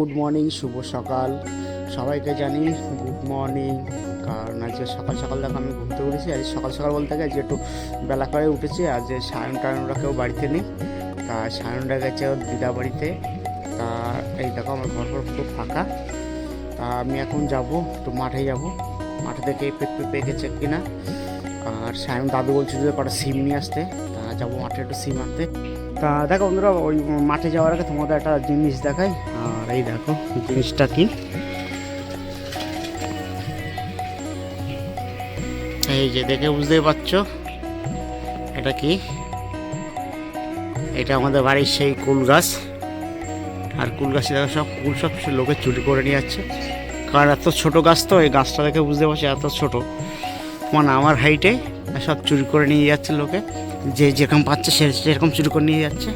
Good morning, শুভ সকাল সবাইকে জানি। Good morning. কারণ আজকে সকাল সকাল দেখো আমি ঘুরতে উঠেছি। আজ সকাল সকাল বলতে গেছে একটু বেলা করে উঠেছি। আজ যে সায়ন টায়নরা কেউ বাড়িতে নেই, তা সায়নরা গেছে ওর দিদা বাড়িতে। তা এই দেখো আমার ঘর পুরো ফাঁকা। তা আমি এখন যাব, একটু মাঠে যাব। মাঠে থেকে পেকেছে কিনা। আর সায়ন দাদু বলছিল যে কটা সিম নিয়ে আসতে, তা যাবো মাঠে একটু সিম আনতে। তা দেখো বন্ধুরা, ওই মাঠে যাওয়ার আগে তোমাদের একটা জিনিস দেখাই। আর এই দেখো জিনিসটা কি, এই যে দেখে বুঝতেই পারছো এটা কি। এটা আমাদের বাড়ির সেই কুল গাছ। আর কুল গাছে দেখো সব কুল সব লোকে চুরি করে নিয়ে যাচ্ছে। কারণ এত ছোট গাছ, তো এই গাছটা দেখে বুঝতে পারছি এত ছোট, মানে আমার হাইটে। সব চুরি করে নিয়ে যাচ্ছে লোকে, যে যেরকম পাচ্ছে সে সেরকম চুরি করে নিয়ে যাচ্ছে।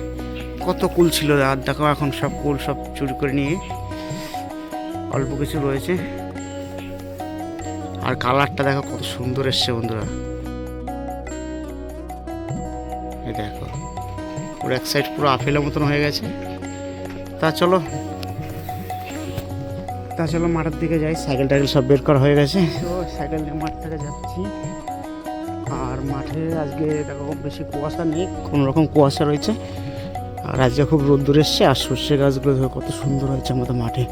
কত কুল ছিল আর দেখো এখন সব কুল সব চুরি করে নিয়ে অল্প কিছু রয়েছে। আর কালারটা দেখো কত সুন্দর এসছে বন্ধুরা। এই দেখো পুরো এক সাইড পুরো আপেলের মতন হয়ে গেছে। তা চলো মাঠের দিকে যাই। সাইকেল টাইকেল সব বের করা হয়ে গেছে, তো সাইকেল নিয়ে মাঠ থেকে যাচ্ছি। আর মাঠে আজকে দেখো বেশি কুয়াশা নেই, কোনো রকম কুয়াশা রয়েছে। আর আজকে খুব রোদ্দুর এসছে। আর সর্ষে গাছগুলো দেখো কত সুন্দর হয়েছে আমাদের মাঠে।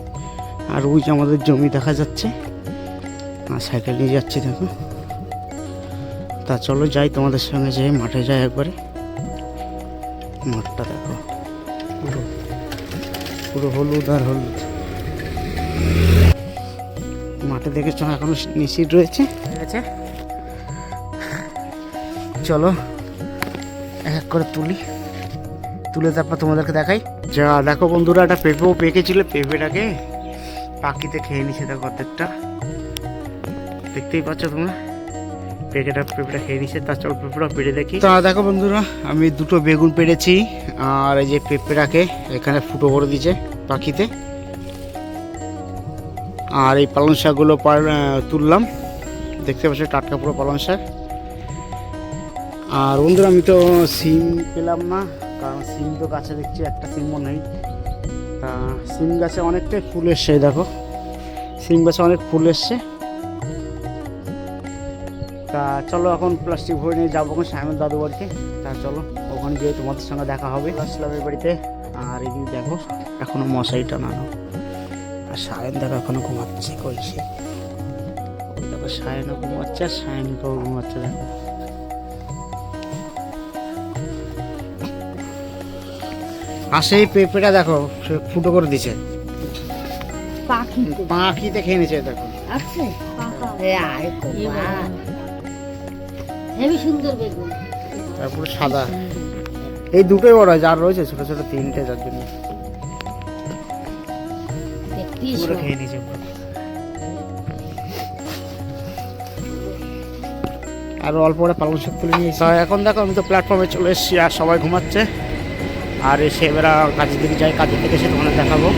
আর ওই যে আমাদের জমি দেখা যাচ্ছে। আর সাইকেল নিয়ে যাচ্ছি দেখো। তা চলো যাই, তোমাদের সঙ্গে যাই, মাঠে যাই একবারে। মাঠটা দেখো পুরো পুরো হলুদ আর হলুদ। মাঠে দেখেছো এখনো নিশ্চিত রয়েছে। ঠিক আছে, চলো এক এক করে তুলে তারপর তোমাদেরকে দেখাই। যা দেখো বন্ধুরা, একটা পেঁপেও পেকেছিল, পেঁপেটাকে পাখিতে খেয়ে নিচ্ছে দেখো অর্ধেকটা। দেখতেই পাচ্ছ তোমরা, পেঁপেটা খেয়ে নিচ্ছে। তার চল পেঁপেটা পেড়ে দেখি। তা দেখো বন্ধুরা, আমি দুটো বেগুন পেড়েছি। আর এই যে পেঁপেটাকে এখানে ফুটো করে দিয়েছে পাখিতে। আর এই পালং শাকগুলো তুললাম, দেখতে পাচ্ছ টাটকা পুরো পালং শাক। আর বন্ধুরা আমি তো সিম পেলাম না, কারণ সিম তো গাছে দেখছি একটা সিমও নেই। তা সিম গাছে অনেকটাই ফুল এসছে, দেখো সিম গাছে অনেক ফুল এসছে। তা চলো এখন প্লাস্টিক ভরে নিয়ে যাবো সায়নের দাদু বাড়িতে। তা চলো ওখানে গিয়ে তোমাদের সঙ্গে দেখা হবে। আসলাম এই বাড়িতে। আর এদিকে দেখো এখনো মশারি টানানো। আর সায়ন দেখো এখনো ঘুমাচ্ছে, কইছে দেখো সায়নও ঘুমাচ্ছে আর সায়নকেও ঘুমাচ্ছে দেখো। আর সেই পেঁপেটা দেখো ফুটো করে দিছে, পাখিতে খেয়ে নিচ্ছে দেখো। তারপরে সাদা এই দুটোই বড় হয়, যার রয়েছে ছোট ছোট তিনটে, যার জন্য খেয়ে নিচ্ছে। আর অল্প করে পালং শাক তুলে নিয়েছি। এখন দেখো আমি তো প্ল্যাটফর্মে চলে এসেছি, আর সবাই ঘুমাচ্ছে। আর এসে এবার কাজের দিকে যাই, কাজের থেকে এসে তোমাদের দেখাবো।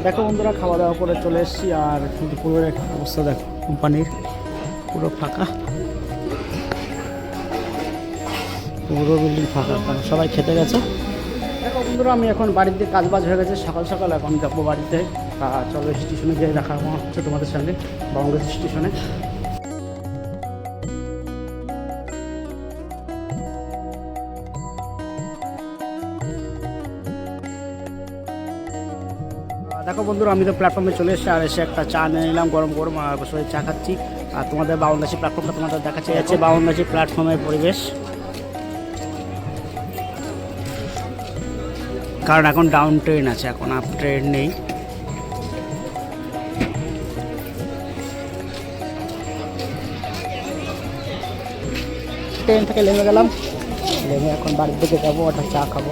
দেখো বন্ধুরা, খাওয়া দাওয়া করে চলে এসেছি। আর কিন্তু পুরো অবস্থা দেখো, কোম্পানির পুরো ফাঁকা, পুরো বিল্ডিং ফাঁকা, কারণ সবাই খেতে গেছে। দেখো বন্ধুরা, আমি এখন বাড়ির দিকে কাজ বাজ হয়ে গেছে সকাল সকাল, এখন যাবো বাড়িতে। চলো স্টেশনে গিয়ে দেখা হচ্ছে তোমাদের সঙ্গে, বাংলাদেশ স্টেশনে। দেখো বন্ধুরা, আমি তো প্ল্যাটফর্মে চলে এসেছি। আর এসে একটা চা নিয়ে নিলাম গরম গরম, আর বসে চা খাচ্ছি। আর তোমাদের বাউন্দাসি প্ল্যাটফর্মটা তোমাদের দেখাচ্ছে। যাচ্ছে বাউন্দাসি প্ল্যাটফর্মের পরিবেশ, কারণ এখন ডাউন ট্রেন আছে, এখন আপ ট্রেন নেই। ট্রেন থেকে নেমে গেলাম, নেমে এখন বাড়ির দিকে যাবো, একটা চা খাবো।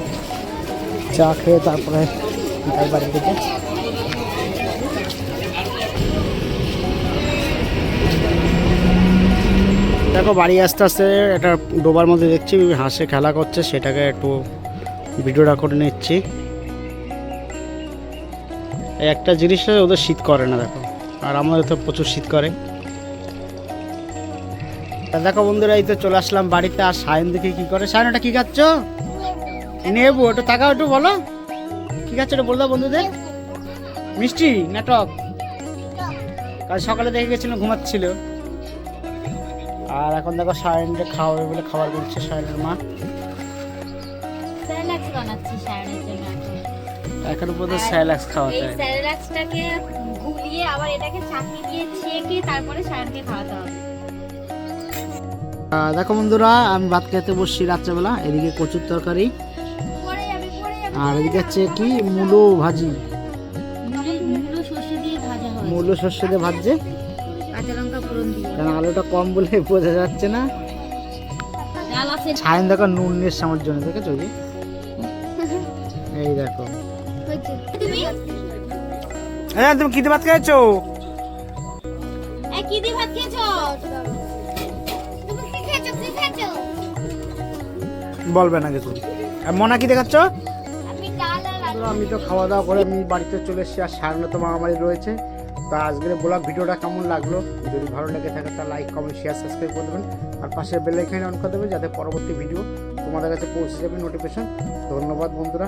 চা খেয়ে তারপরে যাই বাড়ির দিকে। দেখো বাড়ি আস্তে আস্তে একটা ডোবার মধ্যে দেখছি হাঁসে খেলা করছে, সেটাকে একটু ভিডিওটা করে নিচ্ছি। একটা জিনিস ওদের শীত করে না দেখো, আর আমাদের তো প্রচুর শীত করে। দেখো বন্ধুরা, এই তো চলে আসলাম বাড়িতে। আর সায়ন দেখে কি করে, সায়ন ওটা কি খাচ্ছ? নেবো, একটু তাকাও, একটু বলো কি খাচ্ছ, এটা বলে দাও বন্ধুদের। মিষ্টি নাটক কাল সকালে দেখে গেছিল ঘুমাচ্ছিল। আর এখন দেখো সায়নকে খাওয়াবে বলে খাবার করছে সায়নের মা। স্যালাক্স বানাচ্ছি সায়নের জন্য এখন পর্যন্ত স্যালাক্স খাওয়াতে এই হয়। স্যালাক্সটাকে গুলিয়ে আবার এটাকে চাটনি দিয়ে ছেঁকে তারপরে সায়নকে খাওয়াতে হবে। দেখো বন্ধুরা আমি ভাত খেতে বসছি রাত্রেবেলা। এদিকে কচুর তরকারি পরে যাবে আর এদিকে হচ্ছে কি মূলো ভাজি, মূলো সর্ষে দিয়ে ভাজা হয়, মূলো শস্য দিয়ে ভাজছে। কাঁচা লঙ্কা ফোড়ন দিয়ে। কারণ আলুটা কম বলে বোঝা যাচ্ছে না। ডাল আছে সায়ন দেখো নুন নিয়ে এসছে আমার জন্য, দেখেছো কি? এই দেখো তুমি হ্যাঁ তুমি কি দিয়ে ভাত খেয়েছো? কি দিয়ে ভাত খেয়েছো? তুমি কি খেয়েছো? কি খেয়েছো? বলবে না কিছু। আর মনা কি দেখাচ্ছ? আমি ডাল আর আলু। আমি তো খাওয়া দাওয়া করে আমি বাড়িতে চলে এসেছি। আর সায়নে তো মামাবাড়ি রয়েছে। তা আজকের ব্লগ ভিডিওটা কেমন লাগলো, যদি ভালো লেগে থাকে তা লাইক কমেন্ট শেয়ার সাবস্ক্রাইব করে দেবেন। আর পাশে বেল আইকন অন করে দেবেন যাতে পরবর্তী ভিডিও তোমাদের কাছে পৌঁছে যাবে নোটিফিকেশন। ধন্যবাদ বন্ধুরা।